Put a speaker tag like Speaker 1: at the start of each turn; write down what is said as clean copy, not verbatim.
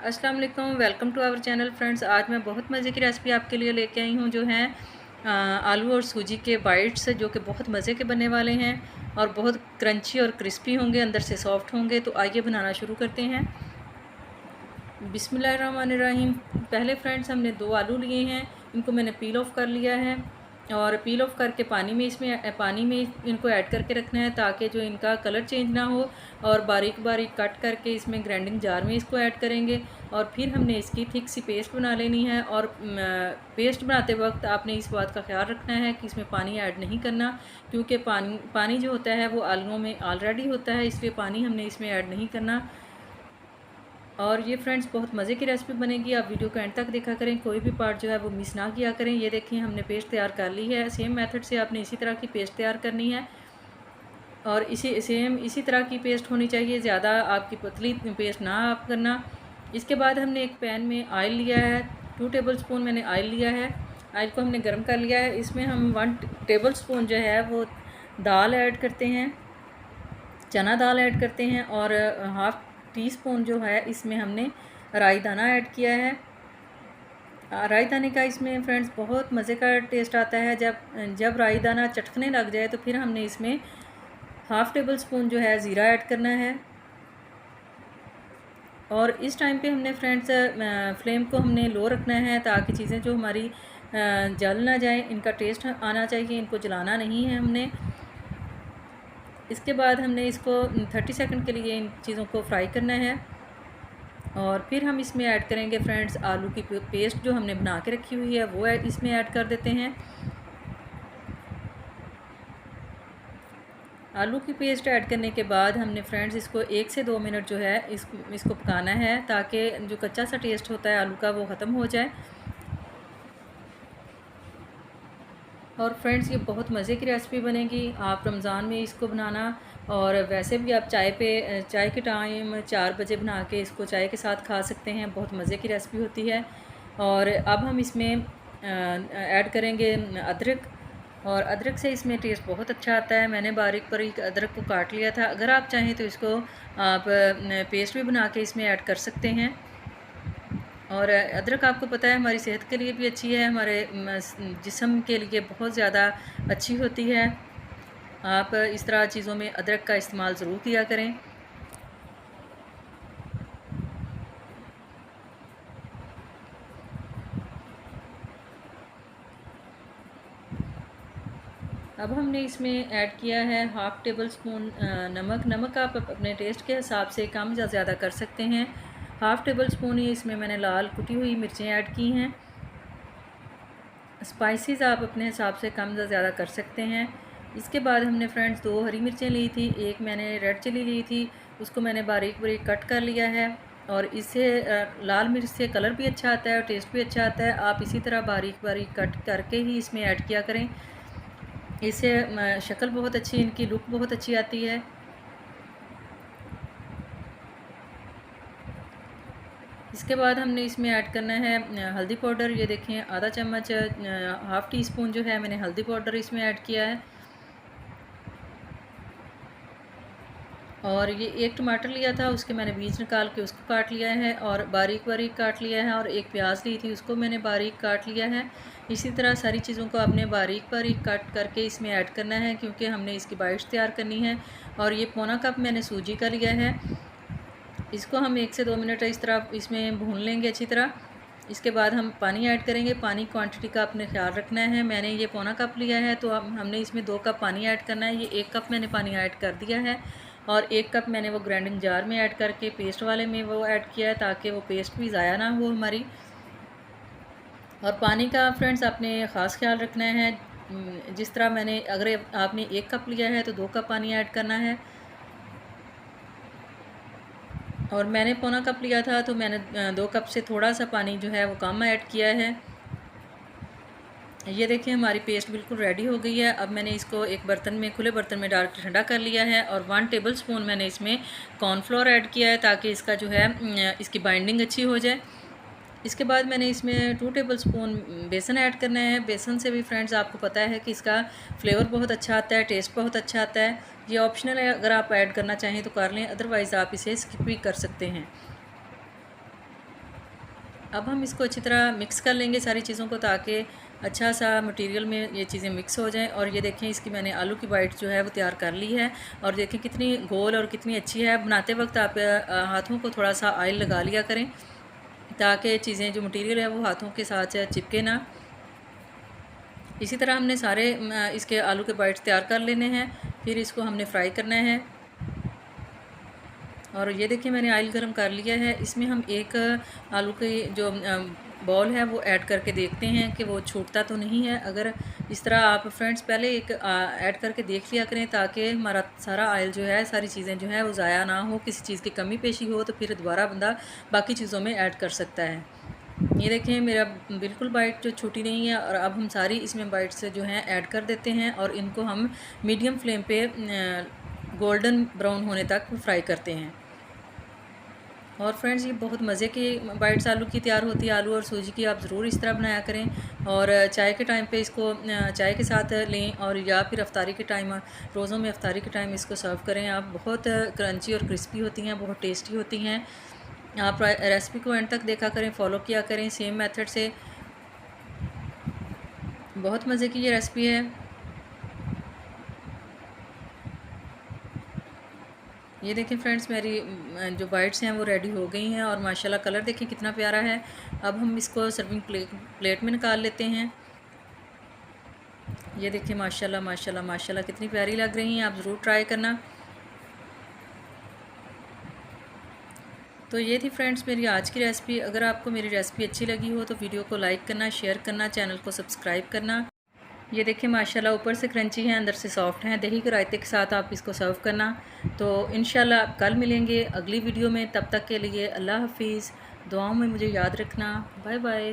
Speaker 1: अस्सलाम वालेकुम, welcome to our channel friends. आज मैं बहुत मज़े की रेसिपी आपके लिए लेके आई हूँ जो है आलू और सूजी के बाइट्स, जो कि बहुत मज़े के बनने वाले हैं और बहुत क्रंची और क्रिस्पी होंगे, अंदर से सॉफ्ट होंगे। तो आइए बनाना शुरू करते हैं। बिस्मिल्लाहिर्रहमानिर्रहीम। पहले फ्रेंड्स हमने 2 आलू लिए हैं, इनको मैंने पील ऑफ़ कर लिया है और पील ऑफ़ करके पानी में इनको ऐड करके रखना है ताकि जो इनका कलर चेंज ना हो। और बारीक बारीक कट करके इसमें ग्राइंडिंग जार में इसको ऐड करेंगे और फिर हमने इसकी थिक सी पेस्ट बना लेनी है। और पेस्ट बनाते वक्त आपने इस बात का ख्याल रखना है कि इसमें पानी ऐड नहीं करना, क्योंकि पानी जो होता है वो आलूओं में ऑलरेडी होता है, इसलिए पानी हमने इसमें ऐड नहीं करना। और ये फ्रेंड्स बहुत मज़े की रेसिपी बनेगी, आप वीडियो को एंड तक देखा करें, कोई भी पार्ट जो है वो मिस ना किया करें। ये देखिए हमने पेस्ट तैयार कर ली है। सेम मेथड से आपने इसी तरह की पेस्ट तैयार करनी है और इसी तरह की पेस्ट होनी चाहिए, ज़्यादा आपकी पतली पेस्ट ना आप करना। इसके बाद हमने एक पैन में ऑयल लिया है, 2 टेबल स्पून मैंने ऑयल लिया है। ऑयल को हमने गर्म कर लिया है। इसमें हम 1 टेबल स्पून जो है वो दाल ऐड करते हैं, चना दाल ऐड करते हैं और हाफ़ टी स्पून जो है इसमें हमने राई दाना ऐड किया है। राई दाने का इसमें फ्रेंड्स बहुत मज़े का टेस्ट आता है। जब राई दाना चटकने लग जाए तो फिर हमने इसमें हाफ़ टेबल स्पून जो है ज़ीरा ऐड करना है। और इस टाइम पे हमने फ्रेंड्स फ्लेम को हमने लो रखना है ताकि चीज़ें जो हमारी जल ना जाए, इनका टेस्ट आना चाहिए, इनको जलाना नहीं है हमने। इसके बाद हमने इसको 30 सेकंड के लिए इन चीज़ों को फ्राई करना है और फिर हम इसमें ऐड करेंगे फ्रेंड्स आलू की पेस्ट जो हमने बना के रखी हुई है, वो इसमें ऐड कर देते हैं। आलू की पेस्ट ऐड करने के बाद हमने फ्रेंड्स इसको 1 से 2 मिनट जो है इसको पकाना है ताकि जो कच्चा सा टेस्ट होता है आलू का वो ख़त्म हो जाए। और फ्रेंड्स ये बहुत मज़े की रेसिपी बनेगी, आप रमज़ान में इसको बनाना। और वैसे भी आप चाय के टाइम 4 बजे बना के इसको चाय के साथ खा सकते हैं, बहुत मज़े की रेसिपी होती है। और अब हम इसमें ऐड करेंगे अदरक, और अदरक से इसमें टेस्ट बहुत अच्छा आता है। मैंने बारीक बारीक अदरक को काट लिया था, अगर आप चाहें तो इसको आप पेस्ट भी बना के इसमें ऐड कर सकते हैं। और अदरक आपको पता है हमारी सेहत के लिए भी अच्छी है, हमारे जिस्म के लिए बहुत ज़्यादा अच्छी होती है। आप इस तरह चीज़ों में अदरक का इस्तेमाल ज़रूर किया करें। अब हमने इसमें ऐड किया है हाफ़ टेबल स्पून नमक आप अपने टेस्ट के हिसाब से कम या ज़्यादा कर सकते हैं। हाफ़ टेबल स्पून ही इसमें मैंने लाल कुटी हुई मिर्चें ऐड की हैं। स्पाइसेस आप अपने हिसाब से कम या ज़्यादा कर सकते हैं। इसके बाद हमने फ्रेंड्स 2 हरी मिर्चें ली थी, एक मैंने रेड चिली ली थी, उसको मैंने बारीक बारीक कट कर लिया है। और इससे लाल मिर्च से कलर भी अच्छा आता है और टेस्ट भी अच्छा आता है। आप इसी तरह बारीक बारीक कट करके ही इसमें ऐड किया करें, इससे शक्ल बहुत अच्छी, इनकी लुक बहुत अच्छी आती है। इसके बाद हमने इसमें ऐड करना है हल्दी पाउडर। ये देखें आधा चम्मच हाफ़ टी स्पून जो है मैंने हल्दी पाउडर इसमें ऐड किया है। और ये एक टमाटर लिया था, उसके मैंने बीज निकाल के उसको काट लिया है और बारीक बारीक काट लिया है। और एक प्याज ली थी, उसको मैंने बारीक काट लिया है। इसी तरह सारी चीज़ों को आपने बारीक बारीक कट करके इसमें ऐड करना है, क्योंकि हमने इसकी बाइट्स तैयार करनी है। और ये पौना कप मैंने सूजी का लिया है, इसको हम 1 से 2 मिनट इस तरह इसमें भून लेंगे अच्छी तरह। इसके बाद हम पानी ऐड करेंगे। पानी क्वांटिटी का अपने ख्याल रखना है। मैंने ये पौना कप लिया है तो अब हमने इसमें 2 कप पानी ऐड करना है। ये 1 कप मैंने पानी ऐड कर दिया है और 1 कप मैंने वो ग्राइंडिंग जार में ऐड करके पेस्ट वाले में वो ऐड किया है ताकि वो पेस्ट भी ज़ाया ना हो हमारी। और पानी का फ्रेंड्स आपने ख़ास ख्याल रखना है। जिस तरह मैंने, अगर आपने 1 कप लिया है तो 2 कप पानी ऐड करना है। और मैंने पौना कप लिया था तो मैंने 2 कप से थोड़ा सा पानी जो है वो कम ऐड किया है। ये देखिए हमारी पेस्ट बिल्कुल रेडी हो गई है। अब मैंने इसको एक बर्तन में, खुले बर्तन में डाल के ठंडा कर लिया है। और 1 टेबल स्पून मैंने इसमें कॉर्नफ्लोर ऐड किया है ताकि इसका जो है इसकी बाइंडिंग अच्छी हो जाए। इसके बाद मैंने इसमें 2 टेबल स्पून बेसन ऐड करना है। बेसन से भी फ्रेंड्स आपको पता है कि इसका फ्लेवर बहुत अच्छा आता है, टेस्ट बहुत अच्छा आता है। ये ऑप्शनल है, अगर आप ऐड करना चाहें तो कर लें, अदरवाइज़ आप इसे स्किप भी कर सकते हैं। अब हम इसको अच्छी तरह मिक्स कर लेंगे सारी चीज़ों को, ताकि अच्छा सा मटेरियल में ये चीज़ें मिक्स हो जाएं। और ये देखें, इसकी मैंने आलू की बाइट जो है वो तैयार कर ली है, और देखें कितनी गोल और कितनी अच्छी है। बनाते वक्त आप हाथों को थोड़ा सा ऑयल लगा लिया करें, ताकि चीज़ें जो मटेरियल है वो हाथों के साथ चिपके ना। इसी तरह हमने सारे इसके आलू के बाइट्स तैयार कर लेने हैं, फिर इसको हमने फ्राई करना है। और ये देखिए मैंने ऑयल गरम कर लिया है, इसमें हम एक आलू की जो बॉल है वो ऐड करके देखते हैं कि वो छूटता तो नहीं है। अगर इस तरह आप फ्रेंड्स पहले एक ऐड करके देख लिया करें, ताकि हमारा सारा ऑयल जो है, सारी चीज़ें जो है वो ज़ाया ना हो, किसी चीज़ की कमी पेशी हो तो फिर दोबारा बंदा बाकी चीज़ों में ऐड कर सकता है। ये देखें मेरा बिल्कुल बाइट जो छूटी नहीं है। और अब हम सारी इसमें बाइट्स जो हैं ऐड कर देते हैं, और इनको हम मीडियम फ्लेम पे गोल्डन ब्राउन होने तक फ्राई करते हैं। और फ्रेंड्स ये बहुत मज़े की बाइट्स आलू की तैयार होती है। आलू और सूजी की आप ज़रूर इस तरह बनाया करें, और चाय के टाइम पे इसको चाय के साथ लें, और या फिर अफ्तारी के टाइम, रोज़ों में अफ्तारी के टाइम इसको सर्व करें आप। बहुत क्रंची और क्रिस्पी होती हैं, बहुत टेस्टी होती हैं। आप रेसिपी को एंड तक देखा करें, फॉलो किया करें सेम मेथड से। बहुत मज़े की ये रेसिपी है। ये देखें फ्रेंड्स, मेरी जो बाइट्स हैं वो रेडी हो गई हैं, और माशाल्लाह कलर देखें कितना प्यारा है। अब हम इसको सर्विंग प्लेट में निकाल लेते हैं। ये देखें माशाल्लाह माशाल्लाह माशाल्लाह कितनी प्यारी लग रही हैं, आप ज़रूर ट्राई करना। तो ये थी फ्रेंड्स मेरी आज की रेसिपी। अगर आपको मेरी रेसिपी अच्छी लगी हो तो वीडियो को लाइक करना, शेयर करना, चैनल को सब्सक्राइब करना। ये देखिए माशाल्लाह ऊपर से क्रंची है, अंदर से सॉफ्ट है। दही के रायते के साथ आप इसको सर्व करना। तो इंशाल्लाह कल मिलेंगे अगली वीडियो में, तब तक के लिए अल्लाह हाफिज़। दुआओं में मुझे याद रखना। Bye bye.